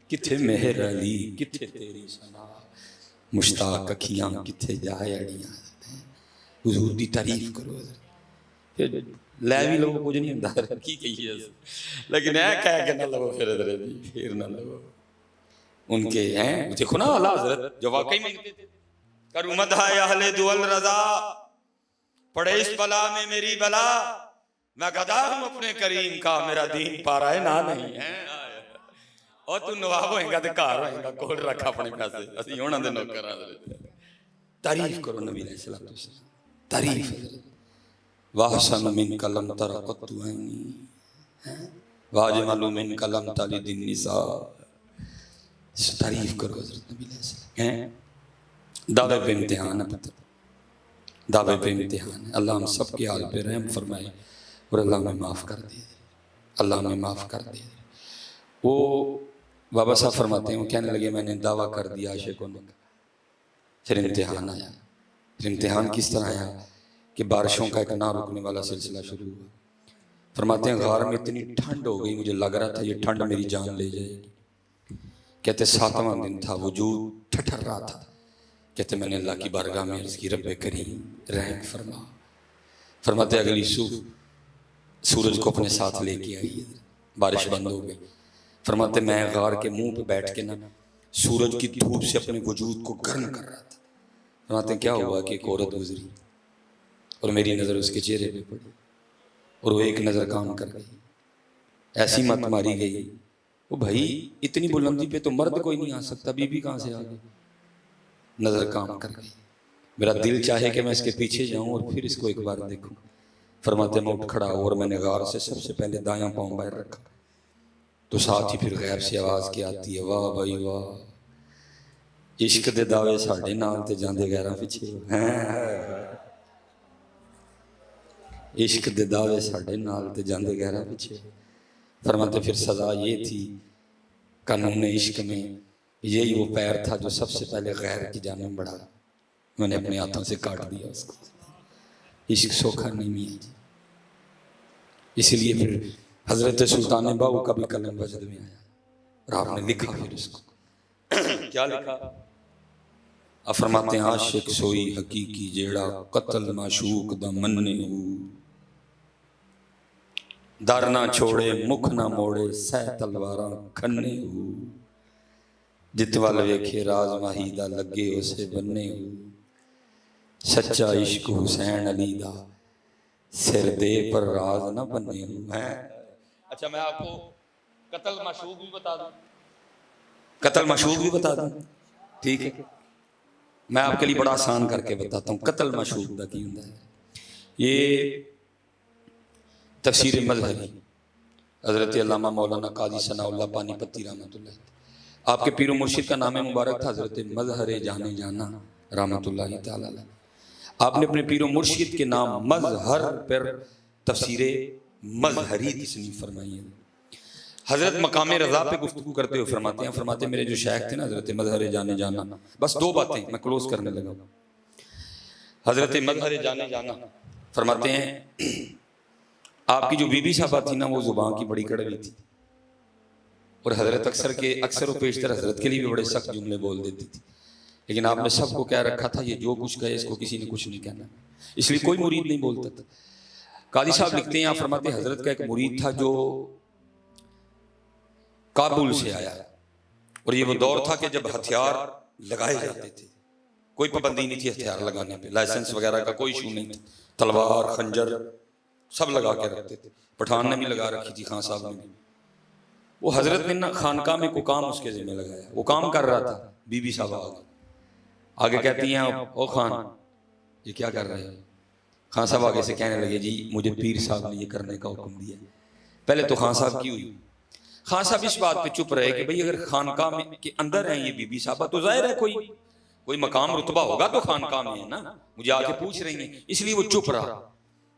किथे मेहर अली किथे तेरी सना, मुश्ताक अखियां किथे जाए अड़ियां। हुजूर दी तारीफ करो, फिर लै भी लोग कुछ नहीं हुंदा की कहिए, लेकिन ऐ कह के ना लो फिर फिर ना लो उनके हैं। देखो ना आला हजरत जो वाकई मांगते थे, करूं मदह अहले दुअल रजा, पड़े इस बला में मेरी बला, मैं गदा हूं अपने करीम का, मेरा दीन पारा है ना नहीं है। और तू नवाब होएगा ते घर होएगा कोल रख अपने पैसे असि उन्हां दे नौकर आ तारीफ करो नबी अलैहिस्सलाम तारीफ वाहसन मिन कलम तरक़तु ऐनी वाजमलु मिन कलम तलिदिन निसा तारीफ करो हज़रत नबी अलैहिस्सलाम हैं दावे पे इम्तिहान है पुत्र दावे पे इम्तिहान है अल्लाह हम सब के हाल पे रहम फरमाए और अल्लाह में माफ़ कर दे अल्लाह में माफ़ कर दे। वो बाबा साहब फरमाते हैं वो कहने लगे मैंने दावा कर दिया आशिकों ने फिर इम्तिहान आया। फिर इम्तिहान किस तरह आया कि बारिशों का एक ना रुकने वाला सिलसिला शुरू हुआ। फरमाते हैं गार में इतनी ठंड हो गई मुझे लग रहा था ये ठंड मेरी जान ले जाएगी। कहते 7वां दिन था वजूद ठठर रहा था। कहते मैंने अल्लाह की बारगाह में अर्ज़ की रब्बे करीम रहम फरमा। फरमाते अगली सुबह सूरज को अपने साथ लेके आई बारिश बंद हो गई। फरमाते मैं गार के मुंह पे बैठ के ना सूरज की धूप से अपने वजूद को गर्म कर रहा था। फरमाते क्या हुआ कि एक औरत गुजरी और मेरी नज़र उसके चेहरे पे पड़ी और वो एक नज़र काम कर गई ऐसी मत मारी गई वो भाई इतनी बुलंदी पे तो मर्द कोई नहीं आ सकता बीबी कहाँ से आ गई। नज़र काम कर गई मेरा दिल चाहे कि मैं इसके पीछे जाऊं और फिर इसको एक बार देखूं। फरमाते मैं उठ खड़ा और मैंने गार से सबसे पहले दायां पाँव बाहर रखा तो साथ ही फिर गैब से आवाज़ की आती है वाह भाई वाह इश्क दे दावे साढ़े नाल ते जांदे गैरां पिछे इश्क दे दावे साढ़े नाल ते जांदे गैरां पिछे। फरमाते फिर सज़ा ये थी कानून इश्क में यही वो पैर था जो सबसे पहले गैर की जानिब बढ़ा मैंने अपने हाथों से काट दिया उसको। इश्क सोखा नहीं मिया जी इसलिए फिर हजरत सुल्तान बाहू का भी कलम वजद में आया और आपने लिखा फिर उसको क्या लिखा। आप फरमाते हैं आशिक सोई हकीकी जेड़ा कत्ल माशूक दा मन्ने हो दर ना छोड़े मुख ना मोड़े सह तलवारां खन्ने हो जित वाल वेखे राज माही दा लगे उसे बन्ने हो सच्चा इश्क हुसैन अली दा सिर दे पर राज ना बन्ने हो। अच्छा मैं आपको कत्ल माशूक भी बता दूं कत्ल माशूक भी बता दूं ठीक है। मैं आपके लिए बड़ा आसान करके बताता हूँ कत्ल माशूक दा की हुंदा है। ये तफसीर मज़हरी हज़रत अल्लामा मौलाना काजी सनाउल्लाह पानीपती रहमतुल्लाह आपके पीर मुर्शिद का नाम मुबारक था हज़रत मज़हर जाने जाना रहमतुल्लाह तआला अलैह। आपने अपने पीर मुर्शिद के नाम मज़हर पर तफसीर मज़हरी तस्नीफ फरमाई है। हज़रत मकाम रज़ा पे गुफ्तगू करते हुए फरमाते मेरे जो शेख थे ना हज़रत मज़हर जाने जाना बस 2 बातें मैं क्लोज करने लगा। हज़रत मज़हर जाने जाना फरमाते हैं आपकी जो बीबी साहबा थी ना वो ज़ुबान की बड़ी कड़वी थी और हज़रत अक्सर पेशतर हज़रत के लिए भी बड़े सख्त जुमले बोल देती थी लेकिन आपने सबको क्या रखा था ये जो कुछ कहे इसको किसी ने कुछ नहीं कहना इसलिए कोई मुरीद नहीं बोलता था। काजी साहब लिखते हैं आप फरमाते हज़रत का एक मुरीद था जो काबुल से आया और ये वो दौर था कि जब हथियार लगाए जाते थे कोई पाबंदी नहीं थी हथियार लगाने पे लाइसेंस वगैरह का कोई इशू नहीं था तलवार खंजर सब लगा के रखते थे। पठान ने भी लगा रखी थी खान साहब ने भी। वो हजरत ने ना खानका में को काम उसके जिम्मे लगाया वो काम कर रहा था बीबी साहब आगे कहती हैं ओ खान ये क्या कर रहे हो। खान साहब आगे से कहने लगे जी मुझे पीर साहब ने ये करने का हुक्म दिया। पहले तो खान साहब की हुई खान साहब इस बात पे चुप रहे कि भाई अगर खानका में के अंदर है ये बीबी साहबा तो जाहिर है कोई मकाम रुतबा होगा तो खानका में है ना मुझे आके पूछ रही है इसलिए वो चुप रहा।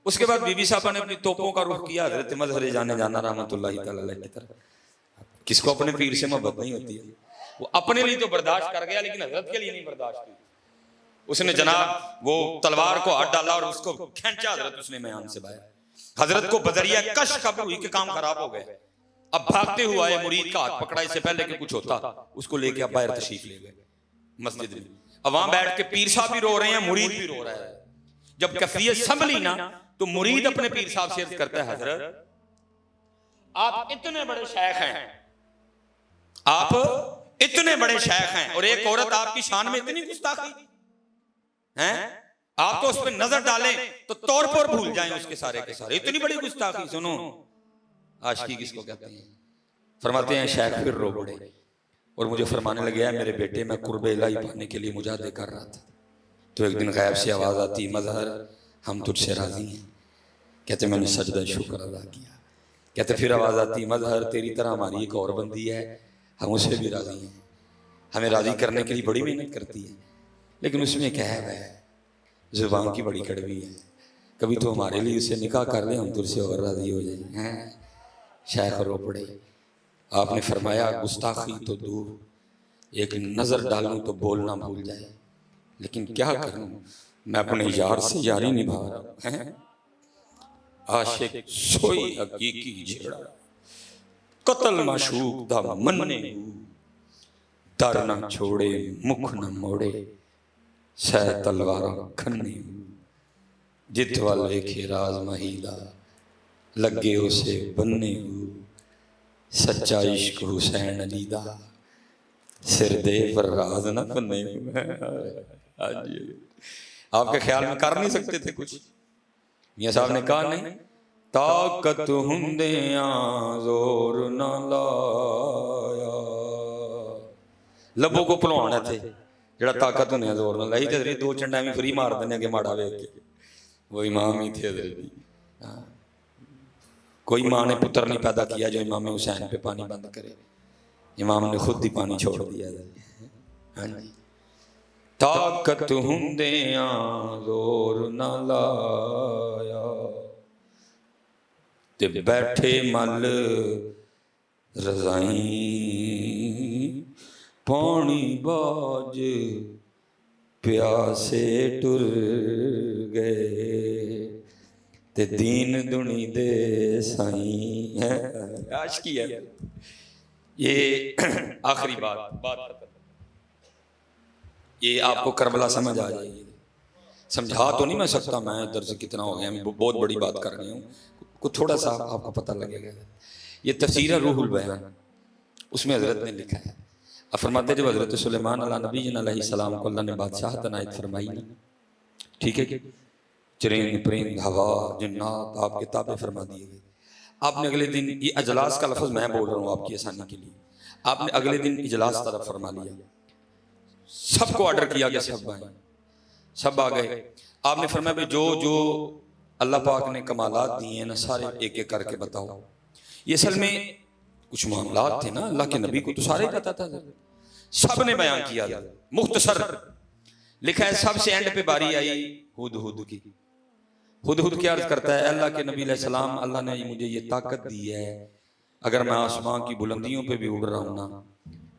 उसके बाद बीबी साहबा ने अपनी तोपों का रुख किया हज़रत मज़हर जाने जाना रहमतुल्लाह तआला अलैह की तरफ। किसको अपने पीर से मोहब्बत नहीं होती है वो अपने लिए तो बर्दाश्त कर गया लेकिन हज़रत के लिए नहीं बर्दाश्त की। उसने जनाब वो तलवार को हाथ डाला और उसको खींचा हज़रत उसने मैदान से बाहर। हज़रत को बदरिया कश खबर हुई कि काम खराब हो गए। अब भागते हुए आए मुरीद का हाथ पकड़ा इससे पहले कि कुछ होता उसको लेके अब बाहर तशरीफ ले गए मस्जिद में। अब वहां बैठ के पीर साहब भी रो रहे हैं मुरीद भी रो रहा है। जब कैफियत संभली ना तो मुरीद अपने पीर साहब से अर्ज करता है हजरत आप इतने बड़े शेख हैं आप इतने बड़े शेख हैं और एक औरत आपकी शान में इतनी गुस्ताखी हैं आप तो उस पर नजर डालें तो तौर पर भूल जाएं उसके सारे के सारे। इतनी बड़ी गुस्ताखी सुनो आशिकी किसको कहते हैं। फरमाते हैं शेख फिर रो पड़े और मुझे फरमाने लगे, है मेरे बेटे, मैं कुर्ब इलाही पाने के लिए मुजाहिदे कर रहा था, तो एक दिन गैब से आवाज़ आती, मज़हर हम तुझसे राज़ी हैं। कहते मैंने सजदा शुक्र अदा किया। कहते फिर आवाज़ आती, मज़हर तेरी तरह हमारी एक और बंदी है, हम उससे भी राज़ी हैं, हमें राज़ी करने के लिए बड़ी मेहनत करती है, लेकिन उसमें क्या है, ज़ुबान की बड़ी कड़वी है, कभी तो हमारे लिए उसे निकाह कर ले, हम तुझसे और राज़ी हो जाए। शेख रो पड़े। आपने फरमाया, गुस्ताखी तो दूर, एक नज़र डालूं तो बोलना भूल जाए, लेकिन क्या करूं, मैं अपने यार से यारी निभा रहा हूं। आशिक सोई हकीकी छेड़ा, कत्ल माशूक दा मन्ने, दर ना छोड़े मुख न मोड़े, सह तलवारां खन्ने, जित वाल वेखे राज महीदा, लगे उसे बन्ने, सच्चा इश्क हुसैन अली दा, सिर दे पर राज न बन्ने। आपके ख्याल में कर नहीं सकते थे कुछ? मियां साहब ने कहा नहीं, ताकत हुंदियां जोर न लाया, लबों को भुलवाने थे, जेड़ा ताकत होने जोर न लाई, ते दो चंडा भी फ्री मार देने के माड़ा वेख के, वो इमाम ही थे। कोई माँ ने पुत्र नहीं पैदा किया जो इमाम हुसैन पे पानी बंद करे, इमाम ने खुद ही पानी छोड़ दिया। हाँ जी, ताकत हुंदियां जोर न लाया, ते बैठे मल रज़ाई, पानी बाज प्यासे टुर गए, ते दीन दुनी दे साईं है। आशिकी है ये। आखिरी बात ये आपको करबला समझ आ जाएगी। समझा तो नहीं मैं सकता, मैं इधर से कितना हो गया, मैं बहुत बड़ी बात कर रही हूँ, कुछ थोड़ा सा आपको पता लगेगा। ये तफसीर रूहुल बयान, उसमें हजरत ने लिखा है, अब फरमाते जब हजरत सुलेमान अला नबी अलैहिस्सलाम को अल्लाह ने बादशाह तनायत फरमाई ना, ठीक है, चरिंद परिंद हवा जिन्नात आपके ताबे फरमा दिए गए। आपने अगले दिन, ये अजलास का लफ्ज़ मैं बोल रहा हूँ आपकी आसानी के लिए, आपने अगले दिन इजलास तरफ फरमा लिया, सबको ऑर्डर किया गया, सब आ गए। आपने फरमाया भाई जो जो अल्लाह पाक ने कमालात दिए हैं ना, सारे एक एक करके बताओ। ये असल में कुछ मामलात थे ना, अल्लाह के नबी को तो सारे पता था, सब ने बयान किया था, मुख्तसर लिखा है। सबसे एंड पे बारी आई हुदहुद की। हुदहुद क्या अर्ज करता है, अल्लाह के नबी अलैहिस्सलाम, अल्लाह ने मुझे ये ताकत दी है, अगर मैं आसमान की बुलंदियों पे भी उड़ रहा हूँ ना,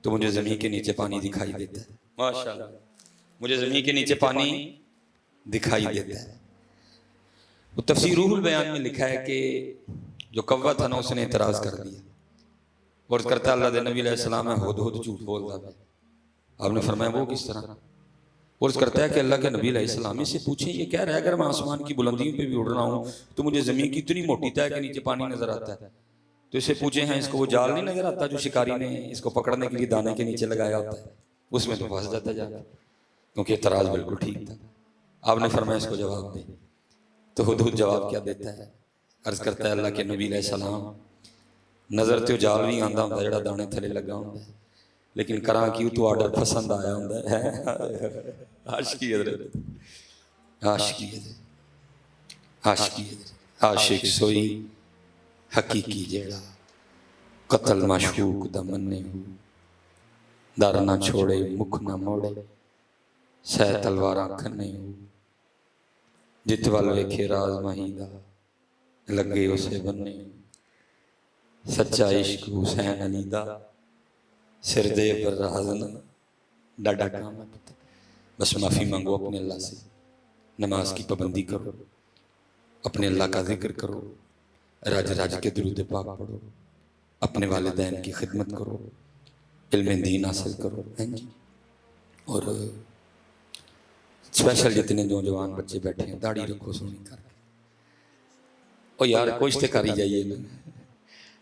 तो मुझे जमीन के नीचे पानी दिखाई देता है। माशाल्लाह, मुझे जमीन के नीचे पानी दिखाई देता है। वो तफसीर रूहुल बयान में लिखा है कि जो कव्वा था ना, उसने इतराज कर दिया और करता अल्लाह के नबी अलैहिस्सलाम है हुदहुद झूठ बोलता है। आपने फरमाया वो किस तरह? और करता है कि अल्लाह के नबी अलैहिस्सलाम से पूछे, ये कह रहा है अगर मैं आसमान की बुलंदियों पे भी उड़ रहा हूँ तो मुझे जमीन की इतनी मोटी तय के नीचे पानी नजर आता है। तो इसे पूछे हैं, इसको वो जाल नहीं नजर आता जो शिकारी ने इसको पकड़ने के लिए दाने के नीचे लगाया होता है, उसमें तो फंस जाता जाता, क्योंकि तराज बिल्कुल ठीक था। आपने फरमाया इसको जवाब दे, तो हुदहुद जवाब क्या देता है? अर्ज करता है अल्लाह के नबी अलैहिस्सलाम, नजर तो जाल भी आंदा होंदा जेड़ा दाने थले लगा होंदा है, लेकिन करा कि तो ऑर्डर पसंद आया होंदा है। आशिकी हज़रत, आशिकी हज़रत, आशिकी हज़रत। आशिक सोई हकीकी जेड़ा, कत्ल माशूक दा मन्ने हूँ, दर ना छोड़े मुख ना मोड़े, सह तलवारां खन्ने हूँ, जित वाल वेखे राज महीदा, लगे उसे बन्ने, सच्चा इश्क हुसैन अली दा, सिर दे पर राज न डाडा काम। बस माफ़ी मांगो अपने अल्लाह से, नमाज की पाबंदी करो, अपने अल्लाह का जिक्र करो, राज राज के दुरूद पाक पढ़ो, अपने वालिदैन की खिदमत करो, इल्म दीन हासिल करो। और स्पेशल जितने नौजवान बच्चे बैठे हैं, दाढ़ी रखो सोनी कर, और यार कुछ तो कर ही जाइए ना।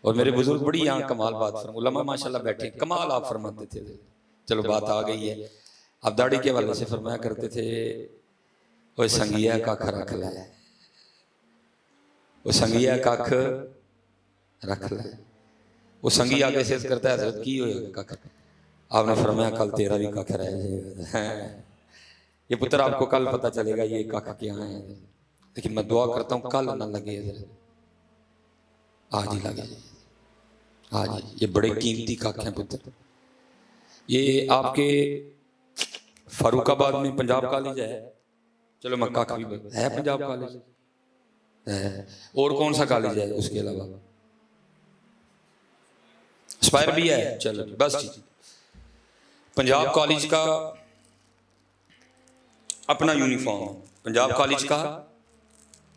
और मेरे बुजुर्ग बड़ी यहाँ कमाल बात फरमा, उलमा माशाल्लाह बैठे, कमाल आप फरमाते थे। चलो बात आ गई है, आप दाढ़ी के वाले से फरमाया करते थे, वो संगिया कख रख लै, वो संगिया कख रख लै। वो संगी आगे से करता है हजरत की होएगा कख, आपने फरमाया कल तेरा भी कख रह जाएगा। ये पुत्र आपको कल पता चलेगा ये कख क्या है, लेकिन मैं दुआ करता हूँ कल ना लगे हजरत, आज ही लगे, आज। ये बड़े कीमती कख हैं पुत्र। ये आपके फरुखाबाद में पंजाब कॉलेज है, चलो मैं कख भी है, पंजाब कॉलेज है, और कौन सा कॉलेज है उसके अलावा? स्पायर भी है, चलो बस ठीक। पंजाब कॉलेज का अपना यूनिफॉर्म, पंजाब कॉलेज का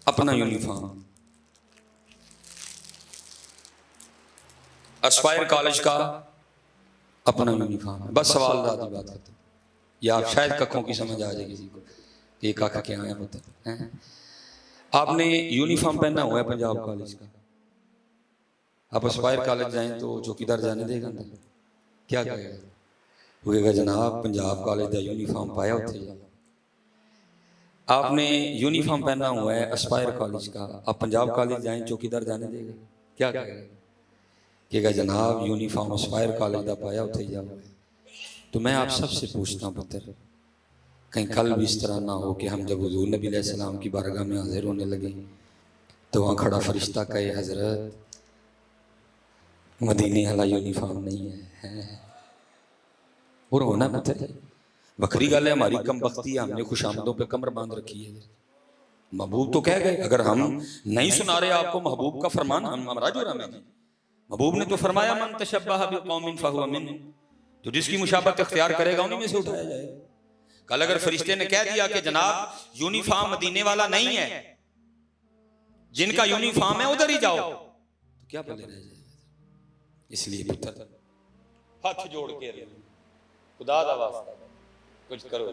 अपना यूनिफॉर्म, एस्पायर कॉलेज का अपना यूनिफॉर्म। बस सवाल दादी बात है, या शायद कखों की समझ आ जाए किसी को कि काका क्या है पुत्र हैं। आपने यूनिफॉर्म पहना हुआ है पंजाब कॉलेज का, आप एस्पायर कॉलेज जाएं तो चौकीदार जाने देगा अंदर? क्या कहेगा? वो कहेगा जनाब पंजाब कॉलेज का यूनिफॉर्म पाया उत्थे जाओ। आपने यूनिफॉर्म पहना हुआ है एस्पायर कॉलेज का, आप पंजाब कॉलेज जाएं चौकीदार जाने देगा? क्या कहेगा? कहेगा जनाब यूनिफॉर्म एस्पायर कॉलेज का पाया उत्थे जाओ। तो मैं आप सबसे पूछता हूँ पुत्र, कहीं कल भी इस तरह ना हो कि हम जब हुजूर नबी अलैहिस्सलाम की बारगाह में हाजिर होने लगे तो वहाँ खड़ा फरिश्ता कहे हजरत मदीने वाला यूनिफॉर्म नहीं है। और होना पुत्र, बकरी गल है हमारी कम बख्ती, हमने खुशामदों पे कमर बांध रखी है। महबूब तो कह गए, अगर हम नहीं सुना रहे आपको महबूब का फरमान, हम हमारा जुर्म है। महबूब ने तो फरमाया मन तशब्बह बिकौमिन फहुव मिन्हुम, जो जिसकी मुशाबहत इख्तियार करेगा उन्हीं में से उठाया जाएगा। कल अगर फरिश्ते ने कह दिया कि जनाब यूनिफॉर्म मदीने वाला नहीं है, जिनका यूनिफॉर्म है उधर ही जाओ, तो क्या भले रह जाएगा। इसलिए पुत्र हाथ जोड़ के खुदा दा वास्ता कुछ करो,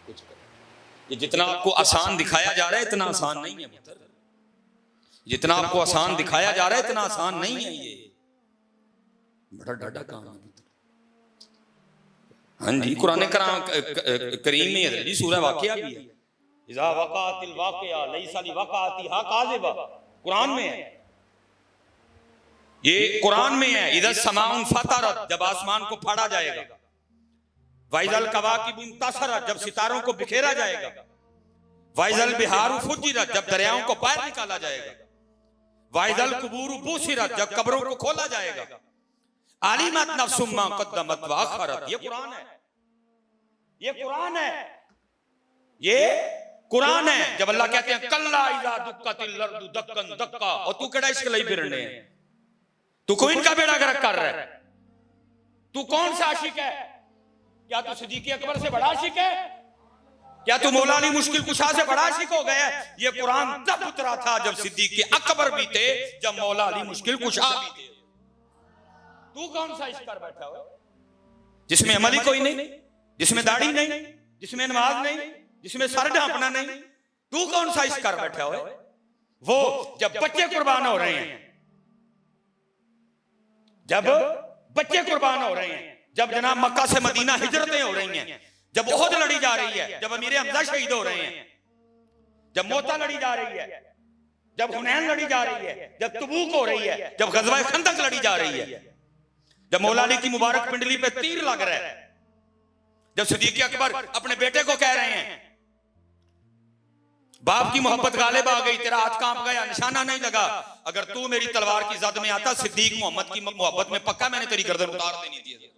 कुछ करो। ये जितना आपको आसान दिखाया जा रहा है इतना आसान नहीं है पुत्र, जितना आपको आसान दिखाया जा रहा है इतना आसान नहीं है। ये बड़ा डाढ़ा काम है पुत्र। हाँ जी, कुरान करीम में है जी, सूरह वाक़िया भी है, इज़ा वक़अतिल वाक़िया लैसा लिवक़अतिहा काज़िबा, कुरान में है, ये कुरान में है। इज़ा समाउन फतरत, जब आसमान को फाड़ा जाएगा, वाइज़ल कवाकिब इंतसरत, जब सितारों को बिखेरा जाएगा, वाइज़ल बिहारु फुज्जिरत, जब दरियाओं को बाहर निकाला जाएगा, वाइज़ल कुबूरु बुसिरत, जब कब्रों को खोला जाएगा, आलिमत नफ्सुम मा क़द्दमत व अख़रत। ये कुरान है, ये कुरान है, ये कुरान है। जब अल्लाह कहते हैं कल्ला इज़ा दुक्कतिल अर्दु दक्कन दक्का, और तू केड़ा इसके लिए फिरने है, तू कोई इनका बेड़ा गर्क कर रहा है, तू कौन सा आशिक है? क्या तू सिद्दीक़ अकबर से बड़ा आशिक है? क्या तू मौला अली मुश्किल कुशा से बड़ा आशिक हो गया? ये कुरान तब उतरा था जब सिद्दीक़ अकबर भी थे, जब मौला अली मुश्किल कुशा भी थे। तू कौन सा इश्क कर बैठा हो जिसमें अमली कोई नहीं, जिसमें दाढ़ी नहीं, जिसमें नमाज नहीं, जिसमें सर ढांपना नहीं? तू कौन सा इश्क कर बैठा हो? वो जब बच्चे कुर्बान हो रहे हैं, जब बच्चे कुर्बान हो रहे हैं, जब जनाब मक्का से मदीना हिजरतें हो रही हैं, जब ओहद लड़ी जा रही है, जब अमीर हमजा शहीद हो रहे हैं, जब मोता लड़ी जा रही है, जब हुनैन लड़ी जा रही है, जब तबूक हो रही है, जब गज़वा खंदक लड़ी जा रही है, जब मौला अली की मुबारक पिंडली पे तीर लग रहा है, जब सिद्दीक़ अकबर अपने बेटे को कह रहे हैं बाप की मोहब्बत गालिब आ गई, तेरा हाथ कांप गया, निशाना नहीं लगा, अगर तू मेरी तलवार की जद में आता सिद्दीक मोहम्मद की मोहब्बत में पक्का मैंने तेरी गर्दन उतार देनी थी।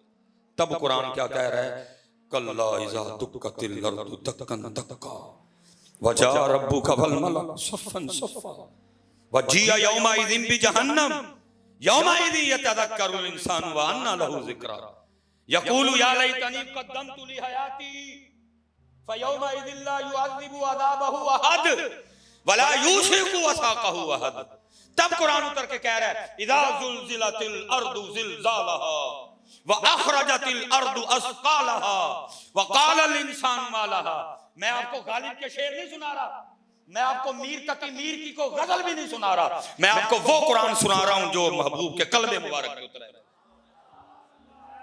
तब कुरान क्या कह रहा है? कल्ला इज़ा दुक्कतिल अर्दु दक्कन दक्का वजा रब्बुका वल मलक सफ़न सफ़ा वजिया यौमइज़िन बिजहन्नम यौमइज़िन यतज़क्करुल इंसानु व अन्ना लहु ज़िक्रा यक़ूलु या लैतनी क़द्दमतु ली हयाती फयौमइज़िन ला युअज़्ज़िबु अज़ाबहु अहद वला युशिकु वसाक़हु अहद। तब कुरान उतर के कह रहा है इज़ा ज़ुलज़िलतिल अर्दु ज़िलज़ालहा व अखरजतिल अर्दु अस्क़ालहा व क़ालल इंसानु मा लहा। मैं आपको गालिब के शेर नहीं सुना रहा, मैं आपको मीर तकी मीर की को गजल भी नहीं सुना रहा, मैं आपको वो कुरान सुना रहा हूं जो महबूब के कल्बे मुबारक पे उतरा है।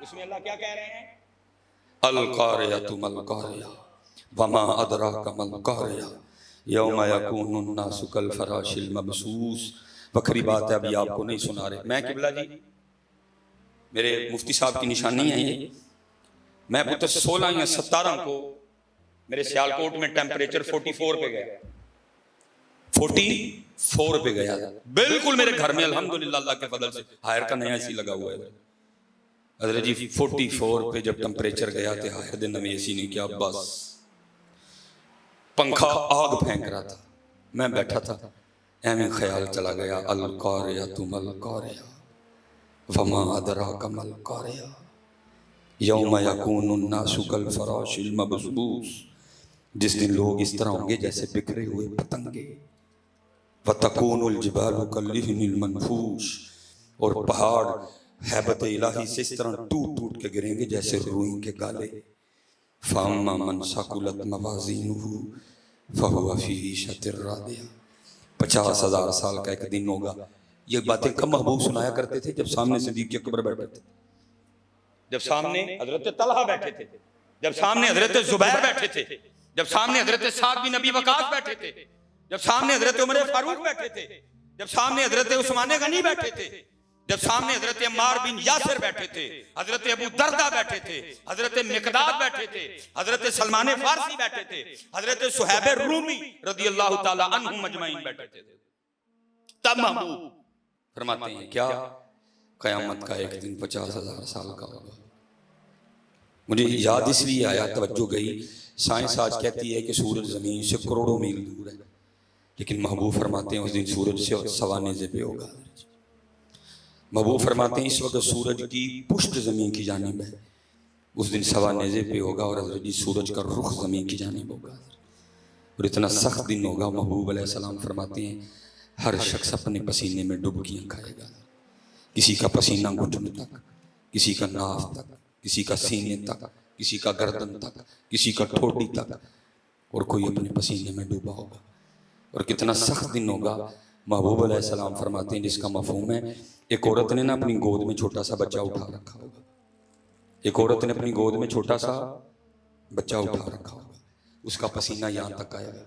इसमें अल्लाह क्या कह रहे हैं? अल क़ारियतु मल क़ारिया वमा अदराका मल क़ारिया यौमा यकूनुन नासु कल फराशिल मबसूस बखरी बात है, अभी आपको नहीं सुना रहे। मैं किबला जी, मेरे मुफ्ती साहब की निशानी है ये, मैं पुत्र 16 या 17 को मेरे सियालकोट में टेम्परेचर 44 पे गया, 44 पे गया, बिल्कुल मेरे घर में अल्हम्दुलिल्लाह अल्लाह के फजल से हायर का नया एसी लगा हुआ है। हजरत जी 44 पे जब टेम्परेचर गया तो हायर दिन में एसी नहीं किया, बस पंखा आग फेंक रहा था, मैं बैठा था, ऐमें ख्याल चला गया, अल कारिया तुमल कारिया वमा अदराका मल कारिया यौम यकूनुन नासु कल फराशिल मबसूस, जिस दिन लोग इस तरह होंगे जैसे बिखरे हुए पतंगे, व तकूनुल जिबालु कल्लिहिनिल मनफूश, और पहाड़ हैबत इलाही से इस तरह टूट टूट के गिरेंगे जैसे रूई के गाले। फअम्मा मन सकुलत मवाज़ीनुहु फहुवा फी ईशतिर रादिया। 50,000 साल का एक दिन होगा। ये बातें कम महबूब सुनाया करते थे जब सामने सिद्दीक़ अकबर बैठे थे, जब सामने हजरत तलहा बैठे थे, जब सामने हजरत जुबैर बैठे थे, जब सामने हजरत साद बिन नबी वकास बैठे थे, जब सामने हजरत उमर फारूक बैठे थे, जब सामने हजरत उस्मान गनी बैठे थे, जब सामने हजरत अम्मार बिन यासिर बैठे थे, हजरत अबू दरदा बैठे थे, हजरत मिकदाद बैठे थे, हजरत सलमान फारसी बैठे थे, हजरत सुहैब रूमी रदियल्लाहु ताला अन्हुम अजमईन बैठे थे, तब महबूब फरमाते हैं क्या क़यामत का एक दिन 50,000 साल का होगा। मुझे याद इसलिए आया, तवज्जो गई, साइंस आज कहती है कि सूरज ज़मीन से करोड़ों मील दूर है, लेकिन महबूब फरमाते हैं उस दिन सूरज से सवा नेज़े पे होगा। महबूब फरमाते हैं इस वक्त सूरज की पुष्ट ज़मीन की जानिब है, उस दिन सवा नेज़े पे होगा, और हज़रत जी सूरज का रुख ज़मीन की जानिब होगा, और इतना सख्त दिन होगा। महबूब अलैहिस्सलाम फरमाते हैं हर शख्स अपने पसीने में डुबकियाँ खाएगा, किसी का पसीना घुटने तक, किसी का नाफ तक, किसी का सीने तक, किसी का गर्दन तक, किसी का ठोडी तक, और कोई अपने पसीने में डूबा होगा। और कितना सख्त दिन होगा। महबूब अलैहिस्सलाम फरमाते हैं जिसका मफहूम है, एक औरत ने ना अपनी गोद में छोटा सा बच्चा उठा रखा होगा, एक औरत ने अपनी गोद में छोटा सा बच्चा उठा रखा होगा, उसका पसीना यहाँ तक आएगा,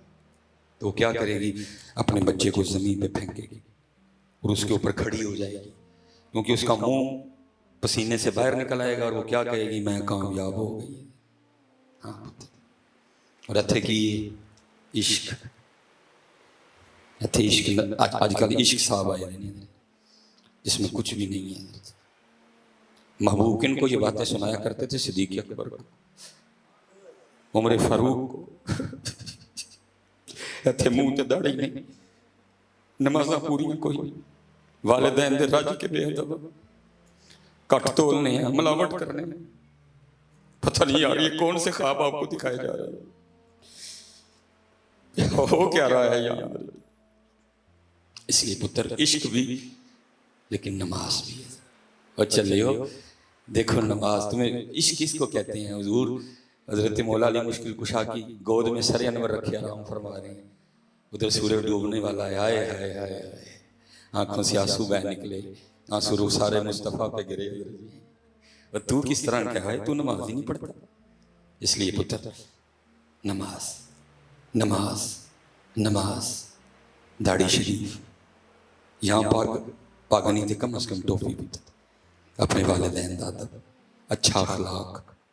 तो क्या करेगी, अपने बच्चे को ज़मीन पे फेंकेगी और उसके ऊपर खड़ी हो जाएगी, क्योंकि उसका मुंह पसीने से बाहर निकल आएगा, और वो क्या कहेगी, मैं कामयाब हो गई। हाँ, और अथे की इश्क, अथे इश्क आजकल इश्क साहब आए जिसमें कुछ भी नहीं है। महबूब किन को ये बातें सुनाया करते थे, सिद्दीक़ अकबर को, उमर फारूक को, इत्थे मुंह ते दाढ़ी नहीं, नमाज़ां पूरियां कोई, वालिदैन दे राज के बेअदब, कट तोलने हैं, मिलावट करने हैं। पता नहीं यार ये कौन से ख्वाब आपको दिखाए जा रहे हैं, हो क्या रहा है यहाँ। इसलिए पुत्र इश्क भी लेकिन नमाज भी है। और चलियो देखो नमाज, तुम्हें इश्क किसको कहते हैं। हुजूर हजरत मौला अली मुश्किल कुशा की गोद में सर अनवर रखे आराम फरमा रहे हैं, उधर सूरज डूबने वाला है, हाय हाय हाय हाय, आंखों से आंसू बह निकले, आंसू रुखसारे मुस्तफ़ा पे गिरे, और तू किस तरह का है, तू नमाज ही नहीं पढ़ता। इसलिए पुत्र नमाज नमाज नमाज, दाढ़ी शरीफ, यहाँ पागनी थे कम अज़ कम टोपी भी, अपने वालिदैन दा अदब, अच्छा अखलाक,